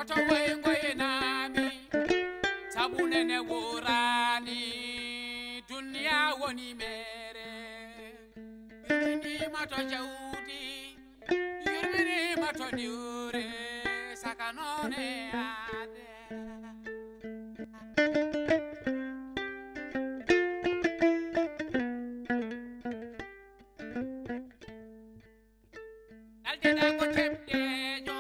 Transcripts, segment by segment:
woto ngoye nami sabunene worani dunya woni mere yurmini mato jawdi yurmini mato diure sakanone ade aldeda ko tebdejo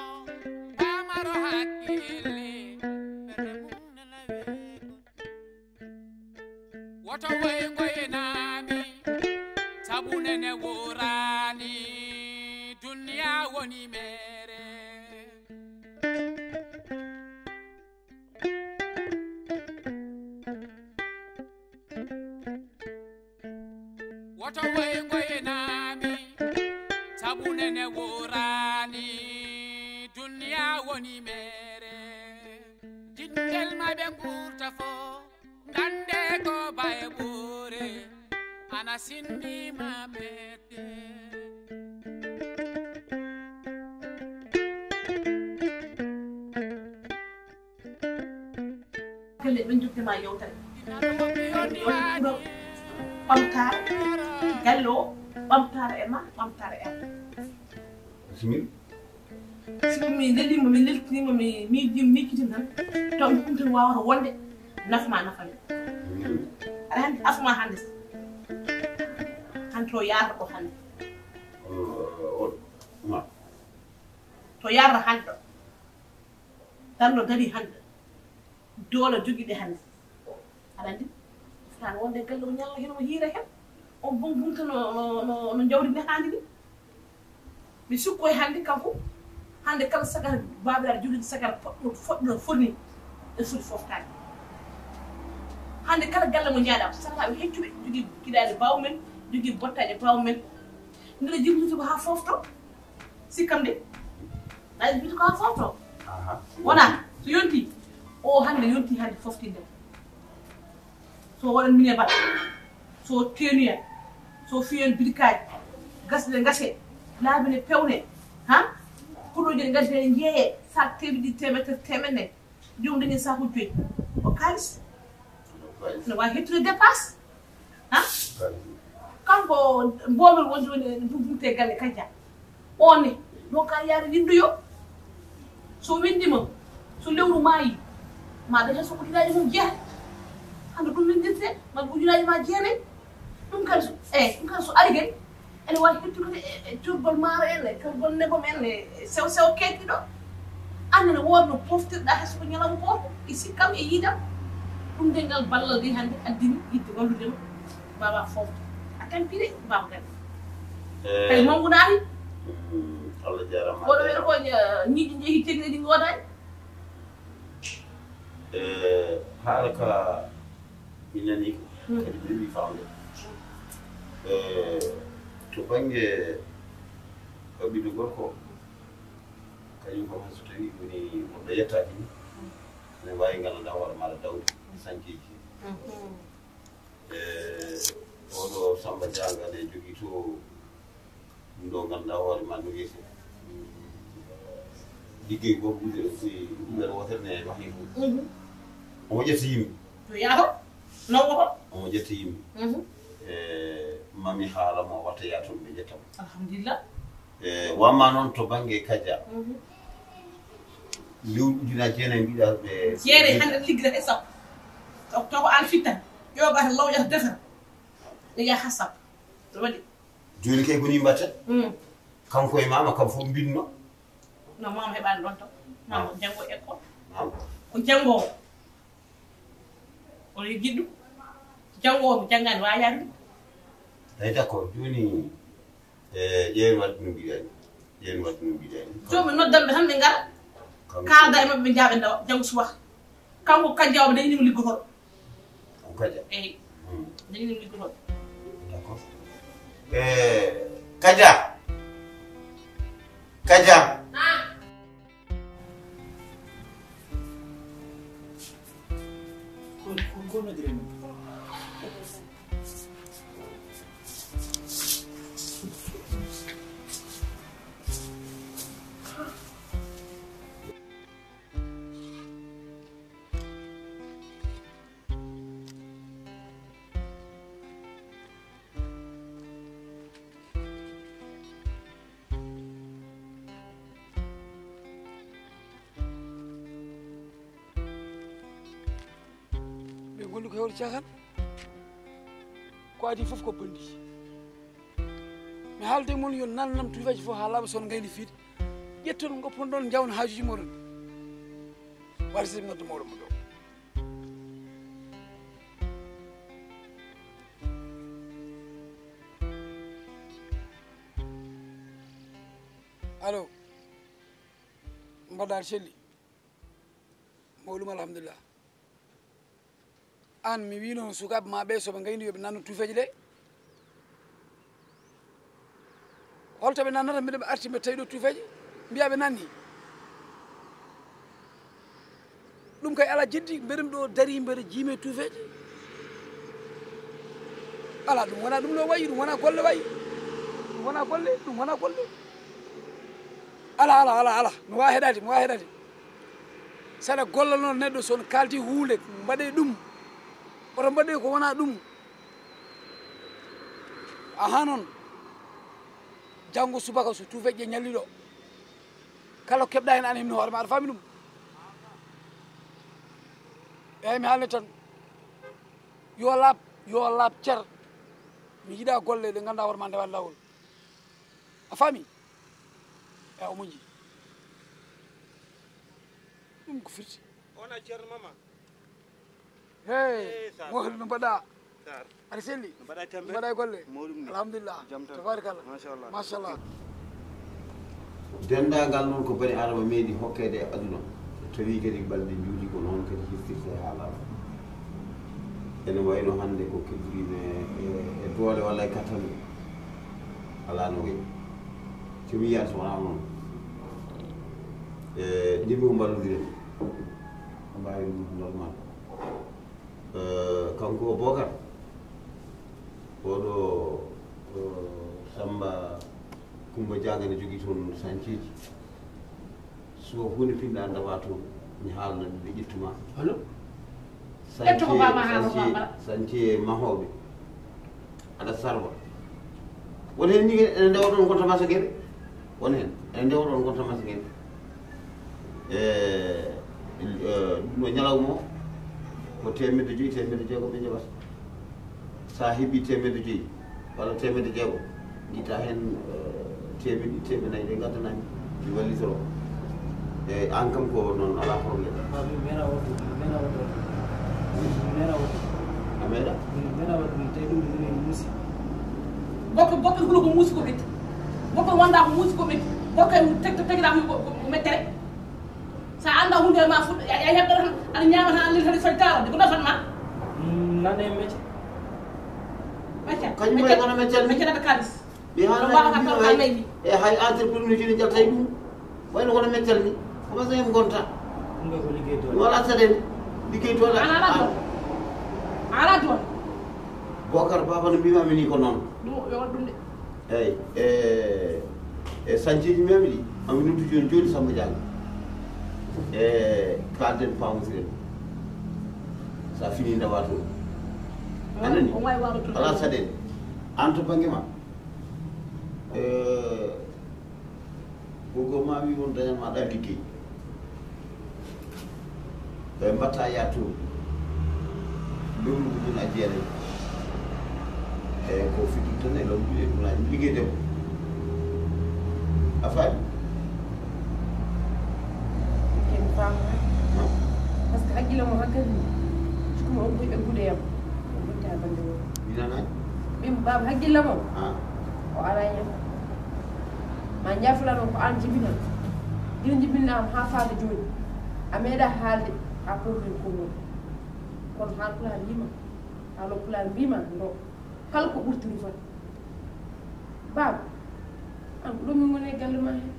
pamaro hakkille woto ngoye nami sabunene worani dunya woni mere woto ngoye nami sabunene worani dunya woni mere jingel maɓe gurta fo gande ko baye ɓuure ana sindima mette kelle ɓe jottema yewtere ɓamtare galle o ɓamtare e ma ɓamtare e am bismillah siko mi lelima mi leltinima mi miccitin tan taw mi ɗum tan wawata wonde nafma nafane aɗa hande asma hande hande to yarata ɗo hande to yarata hande ɗo tan no dari hande doola joguiɗe hande aɗa andi fotani wonde galle o ñalla hen o hiira hen on bon bunta no jawdi handi ni mi sukko e hande kanko hande kala sagara babiraɗo joguiɗo sagara foɗɗo fonni e foti foftade hande kala galle mo jaaɗa sakaɓe heccuɓe jogui kiɗaɗe bawmen jogui bottaje bawmen ndele jibinti ko ha fofto sikkam de aɗa jibinti ko ha fofto wona so yonti o hande yonti hande foftindemo so waɗan mine baɗa so tenuya so fiyen birkaji gasɗe gase laabine pewne ha kuɗoji ɗe gadde ɗe jeeye sac temedɗi temenne jomum dañi sakuji joyyi o kalis ne wawi hettude dépasse ha kanko mbomel wonde woni bumte galle kanja on ne donc a yaade windoyo so windima so lewru maayi ma daña so ujunaji mum jeeha hande ɗum windirte ma ujunaji ma jeenayyi ɗum kadi ɗum kadi so ari kadi ene wawi hettude e curgol maaro en e curgol nebam en e sew sew kettiɗo annene wodno poftirɗa hay soko ñalawma goto e sikkam e yiidam ɗum nde ngal ballal de hande addini yidde walludema baba fofto a tampire baba kadi kadi mawgunaari Allah jarama oɗo weɗo ko ñiiƴi jeehi tegreɗi goodani haala ka mi nani ko kadi ɓewi famde to banggue ko ɓiɗɗo gorko kañum kam so tawi woni woɗɗo yettaki ni ene wawi gandanɗa hoore maɗa dawde sankiji oɗo Samba Diaga ne jogui to ɗum ɗo ganduɗa hoore ma jogui ko ligguey goto ɗumɗere wotere ne wahi fu omo ƴetta yimɓe to yaato nawwoto omo ƴetta yimɓe mami haala mo watta yaton ɓe ƴettamo alhamdulillah wamma noon to banggue Kadia lewɗi ujunaji jeenayyi mbiɗa ɓe jeere hande liggata e sappo to ko an fittan ƴoɓata lawƴata defata ɗe yaha ha sappo ɗo waɗi joni kay koni mbatten kanko e mama kam fof mbinno no mama heɓani ɗon taw mama janggo école ko jangowo oɗo jiɗɗu jangowo mo janggani wawi yaade eyi d' accord joni ƴeewen wadde no mbiɗani ƴeewen wadde no mbiɗani jomum noddanɓe tan ɓe gara kalda e mabɓe ɓe jaaɓe dawa janggo subaka kanko Kadia o dañinimo liggotoɗo ko Kadia eyyi dañinimo liggotoɗo d' accord Kadia Kadia golli ko hewde cakan ko adi fof ko bondi mi haalde mon yo nannam tufaji fof ha laaɓa son gayni fiide ƴetton goppon ɗon jawna haajuji moɗon warsi noddu mawɗo mo ɗo allo mbaɗɗa selli mawɗum alhamdulillah an mi wino sukaɓe ma ɓe soɓe gayni yoɓe nanno tufeji ɗe holto ɓe nannata mbiɗa arti mbe tawi ɗo tufeji mbiyaɓe nanni ɗum kay ala jeddi mbeɗum ɗo dari mbeɗa jiime tufeji ala ɗum wona ɗum ɗo wayi ɗum wona golle wayi ɗum wona golle ɗum wona golle ala mi wawa heɗade saɗa golla noon neɗɗo son kalti hunde mbaɗe ɗum oto mbaɗe ko wona ɗum aha noon janggo subaka so tufeƴƴe ñalliɗo kala ko keɓɗa hen an hemni hoorema aɗa faami ɗum eyyi mi haalne tan yo laab cer mi yiiɗa golle ɗe ganduɗa hoorema ndewani lawol a faami eyi o moƴƴi ɗum ko firti ona ceerno mama hey mohli no mbaɗa aɗa selli mbaɗa tembe mbaɗa e golle mawɗum ni alhamdulillah jam tan tabarakallah machallah machallah dendagal noon ko bani adama meeɗi hokkede e aduna tawi kadi balɗe juuɗi ko noon kadi hiftirte haalaɓe ene wayno hannde ko keddorime e doole walla e kattanɗe ala no wayi somi yiyata so wona noon ndimmi ko mballodiren mbawi ɗum normal kanko Bocar oɗo Samba Coumba Diaga ne jogui toon sanciji so hunde pinɗa dawa toon mi haalna ɓe ƴettuma allo ƴetto bama haala sañce mahoɓe aɗa sarwa won hen ni ene ndewa ɗon gonta masa gueɗe won hen ene ndewa ɗon gonta masa gueɗe ɗum ɗo ñalawma o ko temedde joyyi ɓe jaɓata sa heeɓi temedde joyyi walla temedde jeegom guitta hen temedde ɗe gaddanami mi wallitoro eyyi an kam ko noon ala probléme a meeɗa bokkal hulo ko muusi ko ɓetti bokkal wonda ko muusi ko ɓetti bokkal tegiɗa ko mettere sa anda hunde ma fuɗɗo a heɓɗa tan aɗa ñama tan andir tan foti tawde ko nafan ma nane mecce kañum ɓe kono meccere meccere ɓe kalis ɓe haalayi e hay entrepreneur ji ne jaltay ɗum wayno kono meccere ni ko masa hen gonta ɗum ko liggey toon wala saɗen liggey toon ala toon Bocar baba no mbimami ni ko noon ɗum yo ɗum de eyyi e sañceji memi ɗi ami noddu joni Samba Diaga kalden pamodiren sa fini dawa toon anani ala saɗen an to banggue ma gogo ma wi won dañatma ɗa liggey mbatta ya toon lewru ko ɗum a jeeray eyyi ko fittum tan e lawɗuɗe ɗumaji liggey debbo a faami kemi famata par ce que haqqille mo hankkadi sukuma on koye ɓeggude yam on ɓetti ha bande o winanani ɓim baba haqqille mo o ala yam ma jafulano ko an jibinan ina jibinnama ha faade joni a meeɗa haalde ha probléme kono kono haalpulaar yima haalo pulaar mbima ndo kala ko ɓurtiri fat baba an ko ɗum min woni e galle ma hen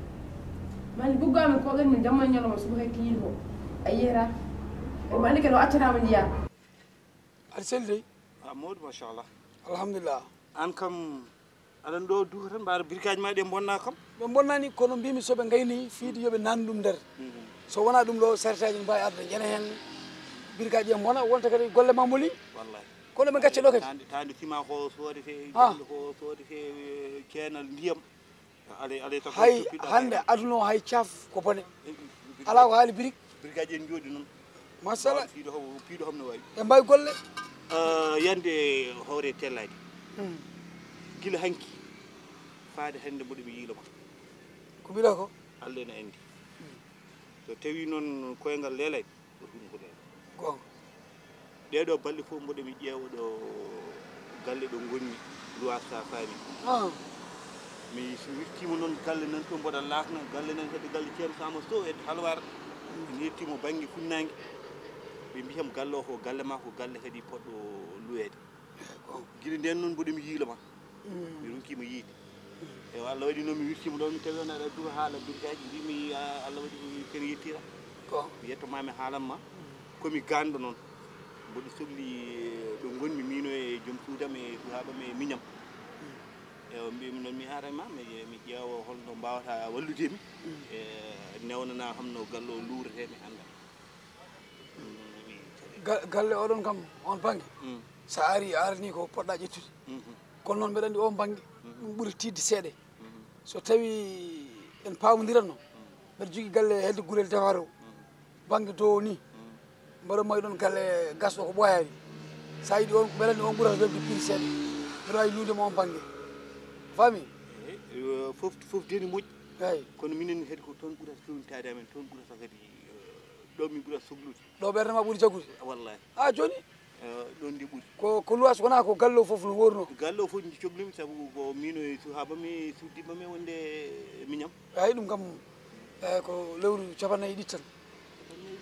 mani goggamin koɗon min jamma ñalawma suba hay kiyin o a yiyata mi andi kadi o accatama jiya aɗa selli dey mawɗum machallah alhamdulillah an kam aɗan ɗo duka tan mbaɗa brigade ma ɗe bonna kam ɓe bonnani kono mbimi soɓe gayni fiide yooɓe nanni ɗum nder so wona ɗum ɗo saretaji ne mbawi arde jana hen brigade ƴe bona wonta kadi golle ma moli wallahi kono ɓe gacce ɗo kadi tande ciment ko sodete ko sodete keenal ndiyam alay hay hande aduna o hay caaf ko bone ala ko haali brique brigade en jooɗi noon machallah piiɗo ham no wawi e mbawi golle yande hoore tellade gila hanki faade hande mboɗo mi yiiloma ko mbiɗa ko Allah ene andi so tawi noon koyngal leelay ko ɗum ko leela gonga ɗeɗo balɗe fof mboɗo mi ƴeewa ɗo galle ɗo gonni luwasa faami mi so wirtima noon galle nan to mboɗa laakna galle nan kadi galle ceerno Samba Sow e halwar mi yettimo banggue funnague ɓe mbiyam galle o ko galle ma ko galle kadi poɗɗo luweede guila nden noon mboɗo mi yiiloma mi runkima yiide eyi Allah waɗi noon mi wirtima ɗon mi tawi on aɗa duwa haala birgaji mbimi Allah waɗi ken yettira mi yettomami haalanma komi ganɗo noon mboɗo sohli ɗo gonmi mino e joom suudam e suhaɓam e miñam eyi mbimi noon mi harama mi ƴeewa holno mbawata walludemi e newnana ham no galle o luurete mi anda galle oɗon kam on banggue sa ari arani ko poɗɗa ƴettude kono noon mbeɗa andi on banggue ɗum ɓuuri tidde seeɗe so tawi en pamodiranno mbeɗa jogui galle hedde guurel defare o banggue dow ni mbaɗo mayi ɗon galle gasɗo ko ɓoyani sa yiiɗi on mbeɗa andi on ɓuurata webde piiri seeɗa mbeɗa wawi lundema on banggue fami fof deni moƴƴi eyyi kono minen kadi ko toon ɓuurata fewnitade amen toon ɓuurata kadi ɗo min ɓuurata sohlude ɗo ɓerdema ɓuuri jaggude wallahi a joni ɗon ndi ɓuuri ko luwas wona ko galle o foof no worno galle o fof cohlumi saabu ko mino e suhabam e suddimam e wonde miñam eyi ɗum kam eyi ko lewru capannayyi ɗiɗi tan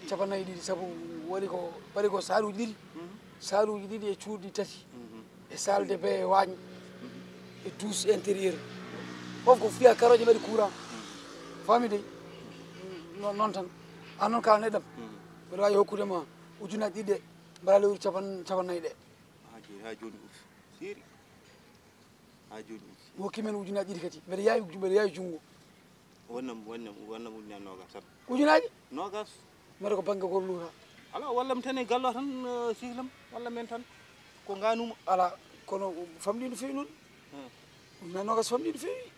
capannayyi ɗiɗi saabu waɗi ko waɗi ko saaluji ɗiɗi saaluji ɗiɗi e cuuɗi tati e salle de bain e waañ e douce intérieur fof ko fiya karoje mbaɗi courant fami de noon tan an noon kala neɗɗam mbeɗa wawi hokkudema ujunaji ɗiɗi ɗe mbaɗa lewru capannayyi ɗe ha joni ufi seeri ha joni ufi mi hokki men ujunaji ɗiɗi kadi mbeɗa yaawi junngo wonnam ujunaji nogas tan ujunaji nogas mbeɗa ko banggue goto luuta ala wallam tan e gallo tan sihlam walla men tan ko ganuma ala kono famɗi no fewi noon ujunaji nogas famɗi no fewi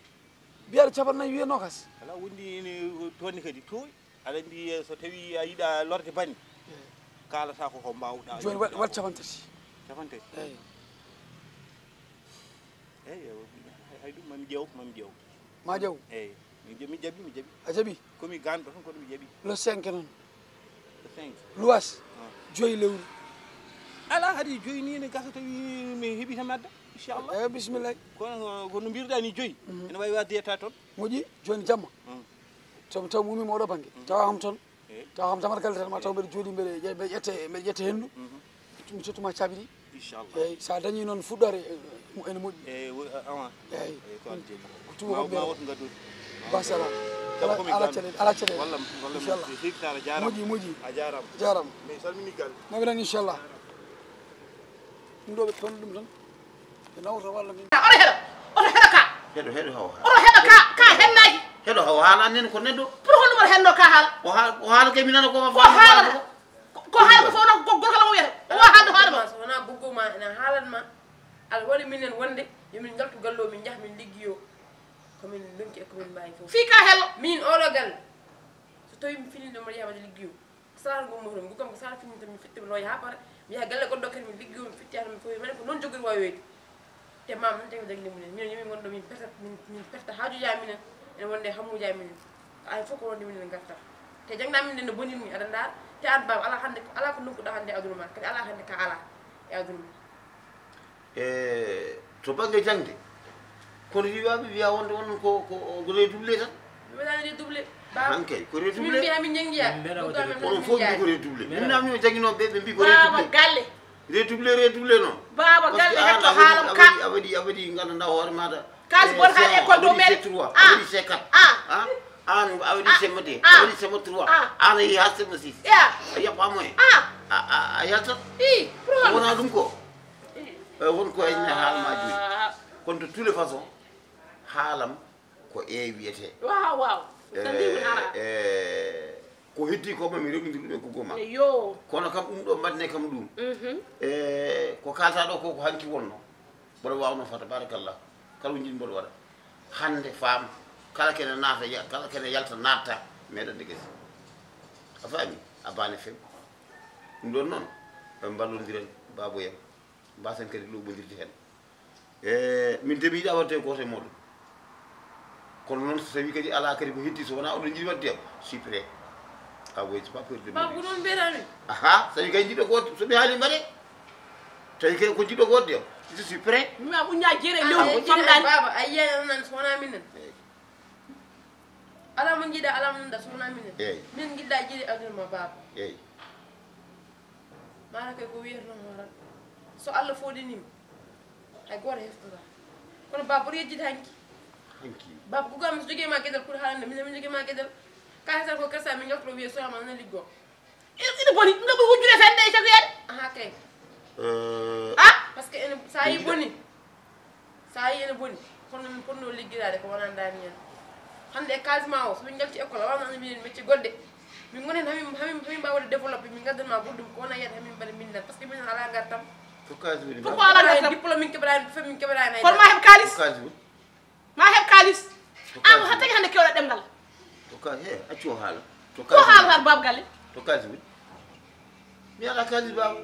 mbiyaɗo capannayyi wiya nogas ala wondi tonni kadi toy aɗa andi so tawi a yiiɗa lorde banni kalata ko mbawɗa joni wat capantati capantati eyyi eyyi hay ɗum mami ƴeew ma ƴeew eyyi mi jaɓi a jaaɓi komi ganɗo tan kono mi jaɓi le 5 noon le 5 luwas joyi lewru ala haadi joyi ni ne gasa tawi mi heeɓi tan adda inchallah eyyi bisimilla kono mbiruɗa ni joyi ene wawi wadde yetta toon moƴƴi joni jamma somi taw mi umima oɗo banggue tawa ham toon tawa kam tamata galle tan ma taw mbeɗa jooɗi mbeɗa ƴetta hendu mi tottuma caabi ɗi inchallah eyyi sa dañi noon fuɗɗore ene moƴƴi eyyi awa eyyi ko aljeji ko tubakoɓe ma woto gaddude basala ala caɗele wallam inchallah hectare jarama moƴƴi a jarama jarama mi salmini galle mami tan inchallah ɗum ɗo ɓe toon ɗum tan ɓe nawta walla min oto heɗo ka heɗo haw oto heɗo ka hennaji heɗo haw haala nen ko neɗɗo pour hono mbaɗa henno ka haala o haala kay mi nana koma ko haala ko fof no gorkala mo wiyata o haalde hoorema so wona bugguma ene haalanma aɗa waɗi minen wonde yomin jaltu gallo min jaah min liggiyo komin donki e komin mbawi fof fi ka hello min oɗo galle so tawi mi fini ɗo mbaɗa yamade liggiyo sara gommoto mi guggam ko sara fini tan mi fittimi loya ha paara mi yaha galle goɗɗo kadi mi liggiyo mi fitti mi fof minen ko noon jogori wayoyde te mam tan tawi jagli minen minen yomin gonɗo min perta haajuji minen ene wonde hammuji minen ay fof ko wonde minen garta te jangɗa minen no bonirmi aɗa ndaar te an baba ala ko nokkuɗa hannde e aduna ma kadi ala hannde ka ala e aduna ma to banggue jangde kono wiwaɓe wiya wonde won ko redoublé tan mbeɗani redoublé han kay ko min redoublé mbiya min jangguiya onon fof mbi ko redoublé min namni o jangguinoɓe ɓe mbi ko baba galle redoublé noon baba galle hetto haalam ka a waɗi gandanɗa hoore maɗa kalisi bon haali école dow meɗe C3 a waɗi C4 an a waɗi CM2 a waɗi CM3 an a yeehi ha CM6 a yaɓɓamo e a yaltat wona ɗum ko wonko ayne haalama joyi kono de tous les façons haalam ko wiyete waaw ko heddi ko mami reɓidir ɗum e goggoma yo kono kam ɗum ɗo mbaɗne kam ɗum ko kalta ɗo ko hanki wonno mboɗo wawno fata barakallah kala ko jiɗi mboɗo waɗa hande faam kala kene naata kala kene yalta natta meɗande gasi a faami a bane few ɗum ɗon noon ɓe mballodiren babo en mbasen kadi luɓodirde hen min de mi yiɗa wadde goto e moɗon kono noon so tawi kadi ala kadi ko heddi so wona oɗon jiɗi wadde suis prêt ah oui c'est pas peur de baba ko ɗon mbiyatami aha so tawi kay jiɗɗo goto somi haali mbaɗe tawi kay ko jiɗɗo goto de je suis prêt mi a ɓuñña jeere lewru famɗani baba a yiyani nan so wona minen ala mo jiiɗa ala mo nanda so wona minen min jiɗɗa jiiɗi aduna ma baba eyyi mana kay ko wiyatano horan so Allah foɗinima hay goto heftoɗa kono baba ɓoɗo yejjide hanki baba ko gam so jogui ma gueɗal pour haalande min min jogui ma gueɗal kaysata ko kersa min joftoɗo wiye soyama nana liggo ina boni nga ɓe wujjude fende e caguyede aha kay ah par ce que ene sa yi boni sa yi ene boni kono min ponno liggirade ko wona dani hen hande e kalsima o somin jalti école wawno andi minen métier godde min gonen hamin mbawde développé min gaddanma ɓurɗum ko wona yiyata hamin mbaɗa mindan par ce que minen ala gartam pourquoi ala gartam diplôme min keɓrani fe min keɓrani kono ma heɓ kalis ma heɓ kalis an ha tagi hande kewɗa ɗemgal to ka he accu o haala ko haala tan baba galle to kalis woni mi ala kalis baba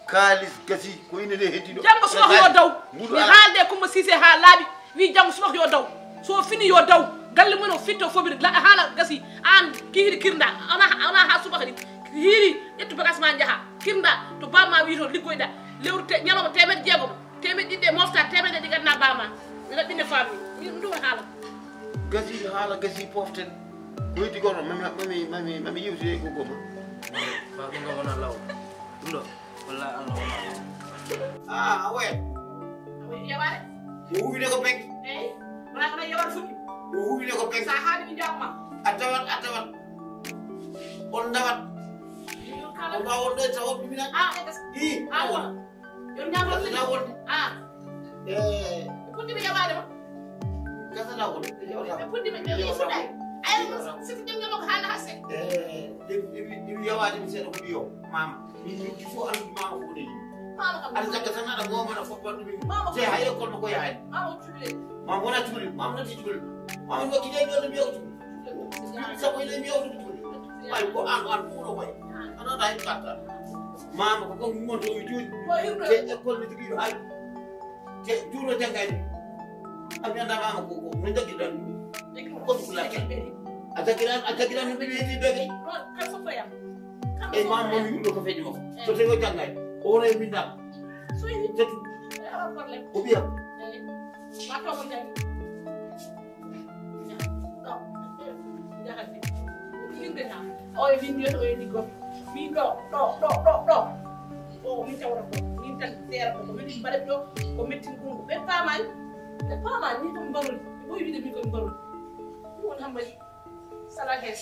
kalis gasi ko ine nde heddiɗo janggo sumak yo daw mi haalde Coumba Cissé ha laaɓi wi janggo sumak yo daw so fini yo daw galle mumen o fitto fobiri haala gasi an kihiɗi kirda ona ha subaka ni hiiri ƴettu bagage ma jaaha kirda to bamma wi to liggoyɗa lewru ñalawma 600 temeɗe ɗiɗɗe mofta 100 ɗi gadna bama mi laɓɓinne fammi min ɗum haala gasi poften ko heddi goto mami yewtide ko goma fa ɗum ɗo wona law ɗum ɗo wallahi Allah wona awe yeɓade mo huwine ko peg eyyi wona kono yeɓata fuɗɗi mo huwine ko peg sa haali mi jawma a tawat on dawat on mbawa wonɗo e tawat ɗumina i wona yon ñamotna wonde puɗɗimi yeɓade ma gasata wonde ɓe puɗɗimi ɓe wi fuɗɗay siko jom ñamoko haala hasse ɗimi yewade mi seeɗa ko ɓiyo mama min joggi fof andude mama ko woni aɗa jagga tan aɗa momana foɓɓat ɗumi te hay école no ko yaani mama wona cuuli mama natti cuuli mama wakkide ɗo no mbiya ko cuuli sabu ene mbiya ko cuuli ay ko an ɓuuɗo koye anoɗa hen katta mama ko kam monto mi juuɗi te école no jogiiɗo hay te juuɗo janggani ami anda mama ko min jaggiɗan ɗum ko ɗum lakka a jaggiɗan no ɓeɗi weeti ɓe kay e mam momi yimɗo ko feeƴi makko so tawi o janggani o wona e mindam tetu o ɓiyam o e windiyoto o e liggo min ɗo o min tawata ko min tan seera ko weɗi mbaɗa ɗo ko mettin ɗum ɓe paamani ni komi mbaroli ɓe ɓoyi wide min komi mbaroli ɗum woni hammadi sala hes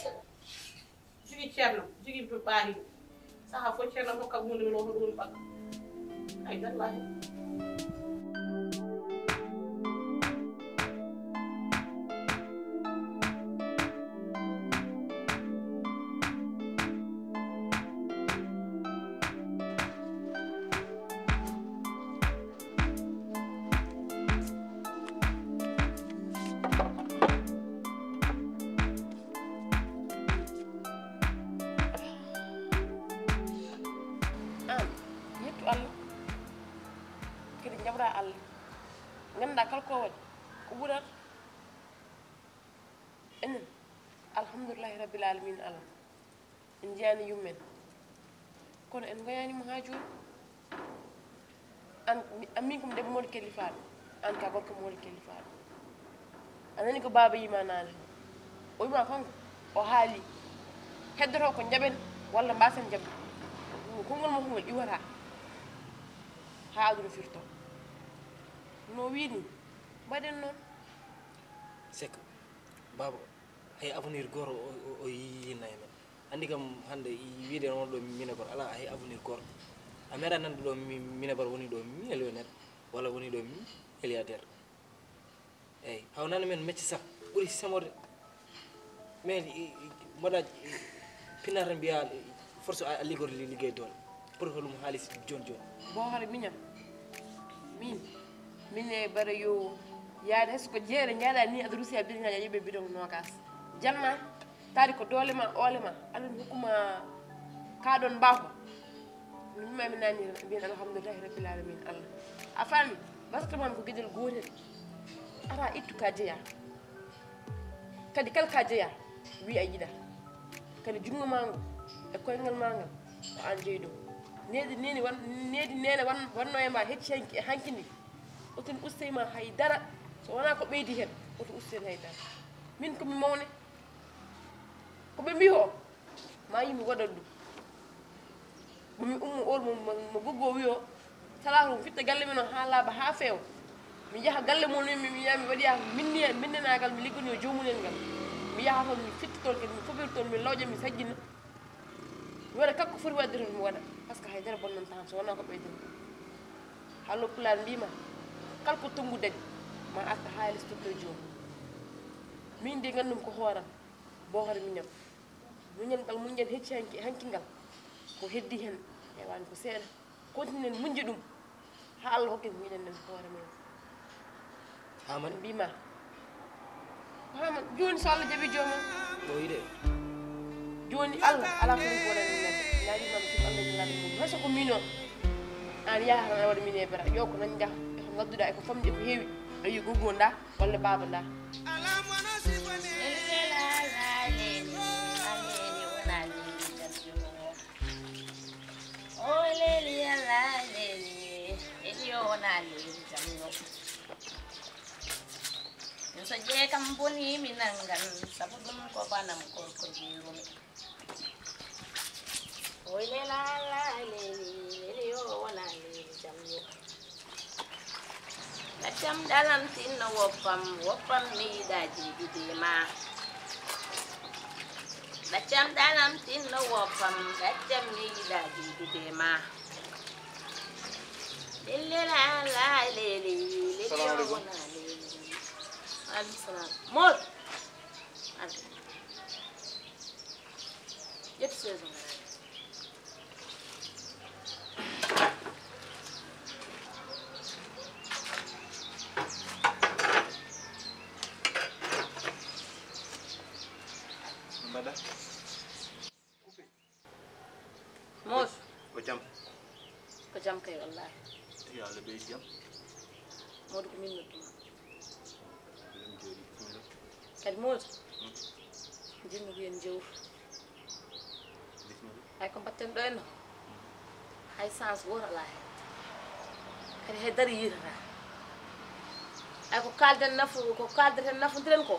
jogui ceerno jogui to ɓaari saaha fof ceerno hokkam hunde men o hoɗo woni ɓagga ay dallahi ganda kala ko waɗi ko ɓuurat enen alhamdulillahi rabbil alamin alam en jeyani yummen kono en goyanimo ha joni an min komi debbo moɗo kellifaɗo an ka gorko moɗo kellifaɗo anani ko baba yima nane o wima kanko o haali heddoto ko jaɓen walla mbasen jabde konngol makko ngol iwata ha aduna firto no wini mbaɗen noon sek baba hay avenir goro o yinnayi men andi kam hande wiide won ɗo Minabar ala hay avenir goro a meeɗa nande ɗo Minabar woni ɗo millionnaire walla woni ɗo milliardaire eyyi hawnani men métier sak ɓuuri semorde mais mbaɗa pinata mbiya force a liggorde liggey doole pour holum haalis joni joni bo haɗa miñam min e bara yo yaade hayso ko jeere jaaɗa ni aɗa ruusi a biɗa yeɓe bidon nogas jamma taari ko doole ma oole ma aɗa hokkuma kaɗon mbako min mami nani mbiyen alhamdulillahi rabbil alamin Allah a faami basata ko gueɗel gotel ara ittu ka jeeya kadi kala ka jeeya wi a yiɗa kadi jungo mango e koyngal mangal ko an jeeyi ɗum needi nene wanno e ma hecci hankindi oton usteyma haydara so wona ko ɓeydi hen oto usten haydara min komi mawne koɓe mbi o ma yimi waɗat ɗum ɓomi ummo or mo goggo wi o salatu mi fitta galle men o ha laaɓa ha feewa mi yaha galle mon mi yaha mi waɗi yaha minnenagal mi liggani o jomumen ngal mi yaha toon mi fitta toon kadi mi fofir toon mi lawƴa mi sajjina mi waɗa kakko foti wadde toon mi waɗa par ce que haydara bonnon tan so wona ko ɓeydiri hallo pulaar mbima kala ko tongu dadi ma arta haalis totto joomum min de gandum ko hooram bohore miñam muñal ngal muñƴen hecci hankingal ko heddi hen hewani ko seeɗa continue muñde ɗum ha Allah hokki minen nen hoore men Hamad mbima Hamad joni so Allah jaaɓi joomum o yiɗe joni Allah ala ko ɗum woɗani neddo laɗimama sim Allah ñalade mum hayso ko min o an yaha tan aɗa waɗa min e bara yo ko nan jaha eko gadduɗa eko famde ko heewi ayi goggo nda walla baba nda so je kam boni mi nangan sabu ɗum ko banam ko jirumi oy lela la leli yo wona leli jamyo la jam dalam tinno woppam mi daji bidema la jam dalam tinno woppam la jam mi daji bidema lela la leli yo wona leli aleykum salam Mor ante yetti saison mbaɗa Mor ko jam kay wallahi yo Allah ɓeyi jam Modou ko min nodduma kadi Modou jinmi ko yen jewru hay ko mbatten ɗo enno hay sens goto ala hen kadi hay dari yitata ay ko kalden nafodiren ko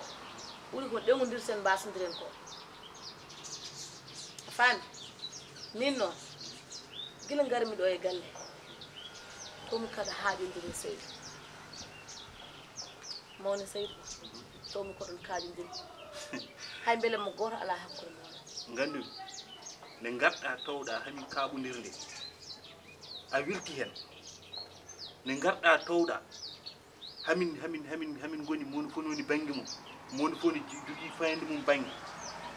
ɓuuri ko ɗegodirten mbasodiren ko a faami min noon guila garmi ɗo e galle tomi kada haaƴodiri Seydou mawne Seydou tomi ko ɗon kaaƴodiri hay beele mo goto ala hakkude moon gandu nde garɗa tawɗa hamin kaɓodirde a wilti hen nde garɗa tawɗa hamin goni moni foni woni banggue mum moni foni jogui fayinde mum banggue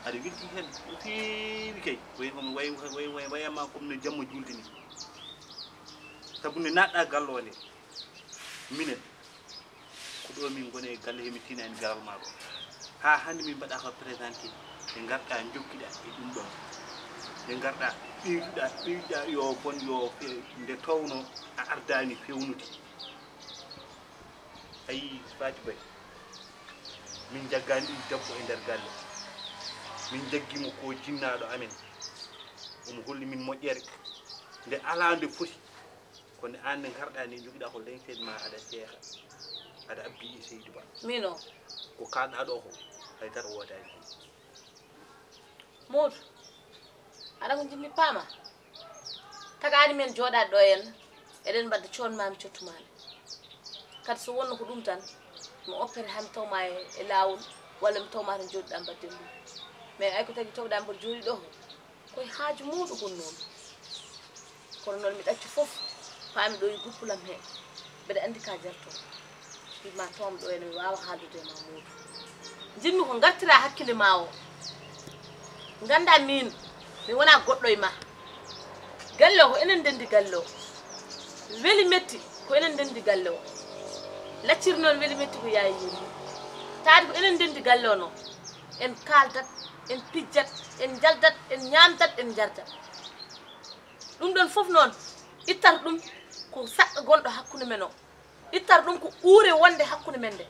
aɗa wilti hen no fewi kay wayama comme no jamma julde ni saabu nde natɗa gallo nde minen ko ɗo min gone galle hemi tina en garal maɗo ha hande min mbaɗa ko présenté nde garɗa jokkiɗa e ɗum ɗon nde garɗa ɓeyduɗa yo bon yo nde tawno a ardani fewnude ayi Faty Bay min jaggani ɗum debbo e nder galle min jaggimo ko jinnaɗo amen omo holli min moƴƴere nde ala nde foti kono an nde garɗa nde joguiɗa ko lengtede ma aɗa seeha aɗa abbi e Seydou Ba min o ko kalɗa ɗo ko haydara wodani Modou aɗa ko jimmi paama tagaani men jooɗaade ɗo en eɗen mbadda coonmami cottumani kadi so wonno ko ɗum tan mi opere hami tawma e laawol walla mi tawma tan jooɗiɗa mbadden ɗum mais ay ko tagi tawɗa mboɗo jooɗi ɗo koye haaju muɗo gonnomi kono noon mi ɗacci fof paami ɗo e guppulam he mbeɗa anndi ka jarto wima tawam ɗo ene mi wawa haaldude ma Modou jinmi ko gartira hakkille ma o ganda min mi wona goɗɗo e ma galle o ko enen ndendi galle o weli metti ko enen ndendi galle o lacciri noon weli metti ko yayi yimɓe taadi ko enen ndendi galle o noon en kaldat en pijjat en jaldat en ñamdat en jardat ɗum ɗon fof noon ittar ɗum ko saɗɗo gonɗo hakkude men o ittar ɗum ko uure wonde hakkude men nde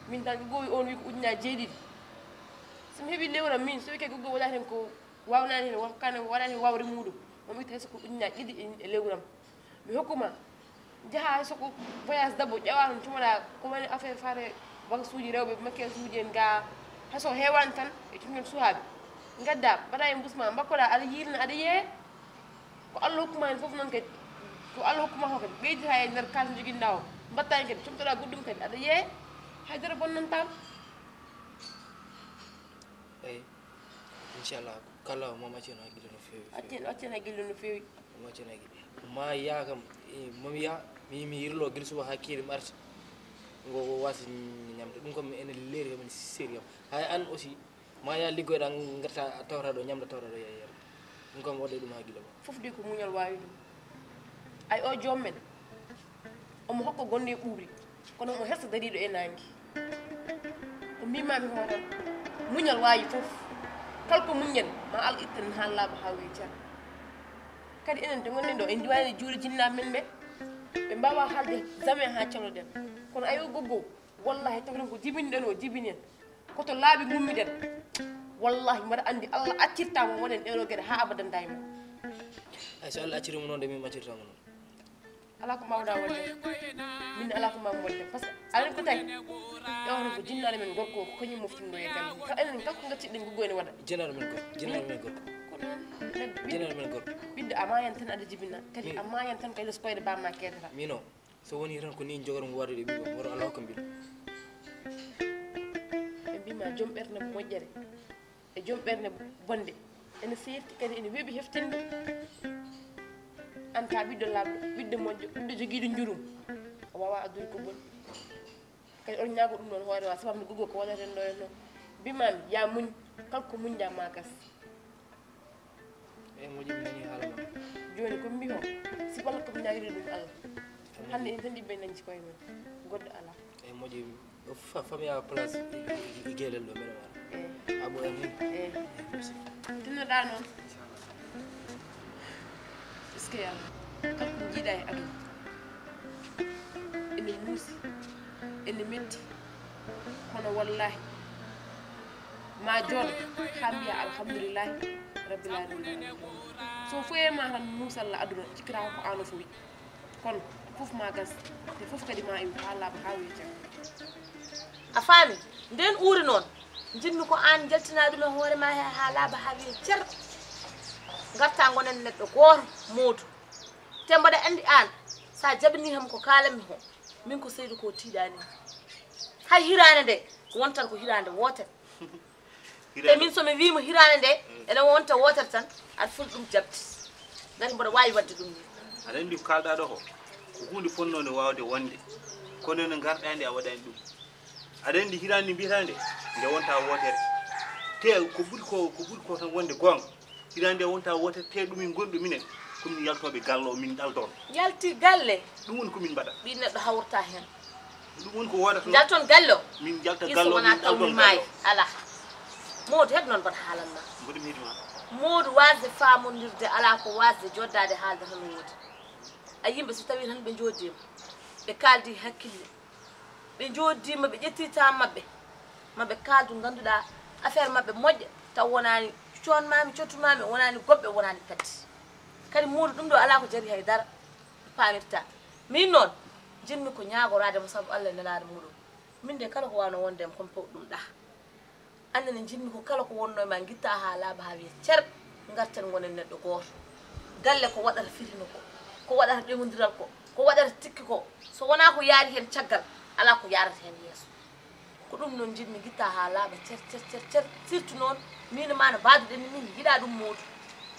min tan gowi on wi ko ujunaji jeeɗiɗi somi heeɓi lewram min so wi kay goggo waɗani hen ko wawnani hen kane waɗani hen wawre muɗum momi itta hay soko ujunaji ɗiɗi e lewram mi hokkuma jaaha hay soko voyage dabo ƴewa ton cumoɗa ko woni affaire fare bagage uji rewɓe makkes uji en ga hay so hewani tan e cumoɗen suhaɓe gadda mbaɗa e mbusma mbakkoɗa aɗa yirna aɗa yeeya ko Allah hokkuma hen foof noon kadi ko Allah hokkuma ko kadi ɓeydita e nder kalto joguinɗa o mbatta hen kadi comtoɗa goɗɗum kadi aɗa yeeya haydara bonnantama eyi inchallah kala o mama acceno haqqille no fewi accen haqqille no fewi mama acceno haqqille ma yiya kam momi yiya mi yirlo guila suba ha kiiri mi arta ngo wasi ñamde ɗum kam ene leeri kamen séri am hay an aussi ma yiya liggoyɗa garta tawata ɗo ñamda tawata ɗo yeeyere ɗum kam waɗe ɗum haqqille ma fof de ko muñal wawi ɗum ay o joom men omo hokka gonɗe e ɓuuɓri kono omo hersa dariɗo e nangue ko mbimami ho tan muñal wawi fof kala ko muñen ma Allah itten ha laaɓa ha weeca kadi enen to gonɗen ɗo en diwani juuɗe jinnaɓe men ɓe mbawa haalde jamais ha caloɗen kono ayo goggo wallahi tawren ko jibiniɗen o jibini en koto laaɓi gummiɗen wallahi mbaɗa andi Allah accirtama wonen ɗeɗo gueɗe ha abadan daymo ay so Allah accirimo noon de min accirtama noon ala ko mbawɗa wonde min ala ko mbawmi wonde par ce que aɗen ko tawi ƴewata ko jinnaɗo men gorko kañum moftinɗo e galle ka enen kanko gacciɗen goggo ene waɗa jinnaɗo men gorko jinnaɗo men gorko ko noon jinnaɗo men gorko ɓiɗɗo a mayan tan aɗa jibina kadi a mayan tan kay less koyɗe bamma kedata min o so woni tan ko ni jogotomo wadude ɓiɓam woto Allah hokka mbino ɓe mbima joom ɓerde moƴƴere e joom ɓerde bonde ene serti kadi ene weeɓi heftinde an ka ɓiɗɗo labɗo ɓiɗɗo moƴƴo ɓiɗɗo joguiɗo jurum o wawa addude ko boni kadi on ñaago ɗum noon hoore wa sababde goggo ko waɗaten ɗo en noon mbimami ya muñ kala ko muñɗa ma gas e moƴƴi mi nani haala ma joni ko mbi ho si walla komi ñaguiri ɗum Allah hande en tan ɗiɓɓe dañci koye men goɗɗo ala e moƴƴi famiya place e guelel ɗo mbeɗa waɗa abo en mum tinnoɗa noon est ce que yalla kala ko jiiɗa e aduna ene muusi ene metti kono wallahi ma jooɗo ha mbiya alhamdulillahi rabbil alamin so foyema tan muusalla aduna cikkata ko an o fowi kono fof ma gas te fof kadi ma iwi ha laaɓa ha weeca a faami nden uuri noon jinmi ko an jaltina ɗum e hoore ma ha laaɓa ha wiye cer garta gonen neɗɗo gooto moodu te mbaɗa andi an sa jabini ham ko kalanmi ho min ko Seydou ko tiiɗani hay hirande nde wontat ko hirande wotere te min somi wima hirande nde ene wonta wotere tan aɗa foti ɗum jabde gati mbaɗa wawi wadde ɗum ni aɗa andi ko kalɗa ɗo ko ko hunde fonnode wawde wonde kono no garɗa nde a waɗani ɗum aɗa andi hirande mbiyata nde wonta wotere te ko ɓuuri ko tan wonde gonga hirande nde wonta wotere te ɗumin gonɗo minen komin yaltoɓe galle o min ɗalton yalti galle ɗum woni komin mbaɗa ɓi neɗɗo hawrta hen ɗum woni ko wodata jalton galle o min jalta galle o wona tawmi maayi ala Modou heɓ noon mbaɗa haalanma mboɗo mi yiɗima Modou wasde famodirde ala ko wasde joddade haalde tan woodi a yimɓe so tawi tan ɓe joddima ɓe kaldi hakkille ɓe joddima ɓe ƴettita mabɓe kaldu ganduɗa affaire mabɓe moƴƴa taw wonani coonmami cottumami wonani goɓɓe wonani kadi Modou ɗum ɗo ala ko jari haydara pamirta min noon jinmi ko ñagorade mo saabu Allah nelade muɗum min de kala ko wano wondem komi pow ɗum ɗa annene jinmi ko kala ko wonno ma guitta ha laaɓa ha wiye cer garten gonen neɗɗo goto galle ko waɗata firino ko waɗata ɗemodiral ko waɗata tikki ko so wona ko yaari hen caggal ala ko yarata hen yeeso ko ɗum noon jinmi guitta ha laaɓa cer surtout noon min ma no baduɗen ni min yiɗa ɗum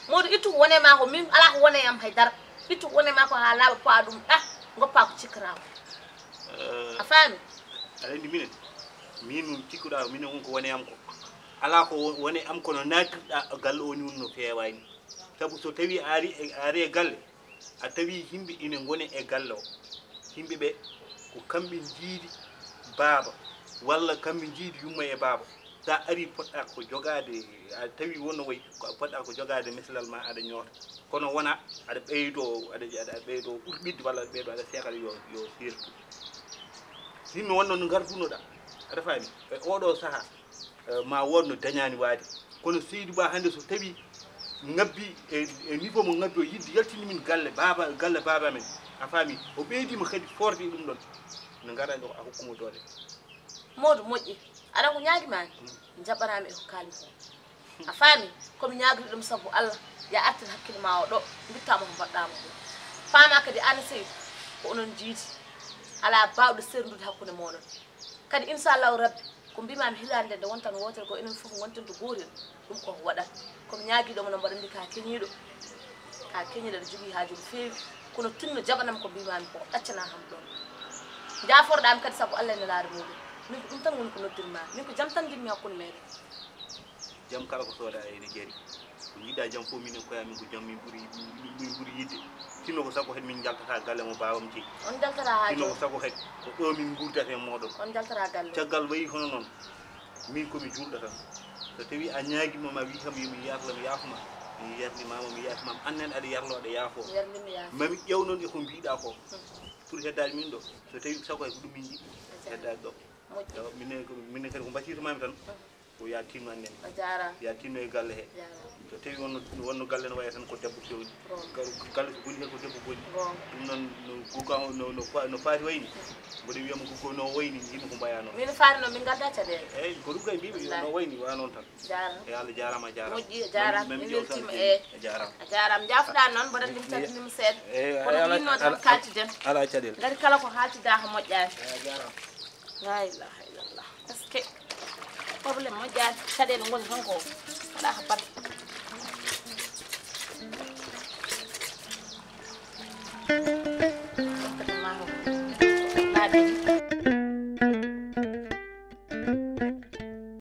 Modou ittu ko wone ma ko min ala ko wone yam haydara ittu ko wone ma ko ha laaɓa pa ɗum ɗa goppa ko cikkatako a faami aɗa andi min mum cikkuɗa minen wonko wone am ko ala ko wone am kono natirɗa galle o ni wonno fewani saabu so tawi ari e galle a tawi yimɓe ina gone e galle o yimɓeɓe ko kamɓe jiidi baaba walla kamɓe jiidi yumma e baaba sa ari poɗɗa ko jogade a tawi wonno way poɗɗa ko jogade meslal ma aɗa ñoota kono wona aɗa ɓeydo ɓurɓidde walla aɗa ɓeydo aɗa seekala yo sirtu sinno wonno no gardunoɗa aɗa faami e oɗo saaha ma wonno dañani waade kono Seydou Ba hande so tawi ngabbi e niveau mo ngabbi o yidde yaltini min galle baba men a faami o ɓeydima kadi forde ɗum ɗon no garani ɗo a hokkumo doole Modou moƴƴi aɗa ko ñaagimani jaɓɓanami e ko kalmi ko a faami komi ñaagri ɗum sabu Allah ya artir hakkille ma o ɗo guittama ko mbaɗɗama ko faama kadi an Seydou ko onon jiiti ala bawɗo serndude hakkude moɗon kadi inchallahu rabbi ko mbimami hilande nde wontan wotere ko enen fof gonten to gotel ɗum koko waɗat komi ñaaguiɗomo no mbaɗa ndi ka keñiɗo aɗa jogui haaju no feewi kono tinno jaɓanam ko mbimami ko ɗaccana ham ɗon jaforɗami kadi saabu Allah ene laari muɗum min ko ɗum tan woni ko noddirma min ko jam tan jinmi hakkude meɗen jam kala ko sooda ene jeeri ko jiɗɗa jam fof minen koya min ko jam min ɓuuri yidde tinno ko sago hen min jaltata galle mo bawam jeeyi on jaltata haaju tinno ko sago hen ko ɗo min gurdata e moɗon on jaltata galle caggal wayi hono noon min komi julɗo tan so tawi a ñaaguima ma wi kam yomi yaafuma mi yarlimama mi yaafimama annen aɗa yarloɗo yaafo mami ƴew noon e ko mbiɗa ko pour heddade min ɗo so tawi sago hay ko ɗum min jiɗi heddade ɗo minen kadi ko mbasitomami tan ko ya tinno annen ya tinno e galle he so tawi wonno galle no waya tan ko debbo fewni galle so boni hen ko debbo boni ɗum noon no faati wayni mboɗo wiyama guggo no wayni yimɓe ko mbaya noon min faati noon min gadda caɗele eyyi ko ɗum kay mbiɓe no wayni wa noon tan e Allah jarama moƴƴi jarama mi weltima a jarama jafuɗa noon mboɗon lim tardinima seeɗa kono yinno tan kaltiden ala caɗele gari kala ko haaltida ko moƴƴani la ilaha illallah parce que probléme moƴƴani caɗele goni tan ko waɗa ko batta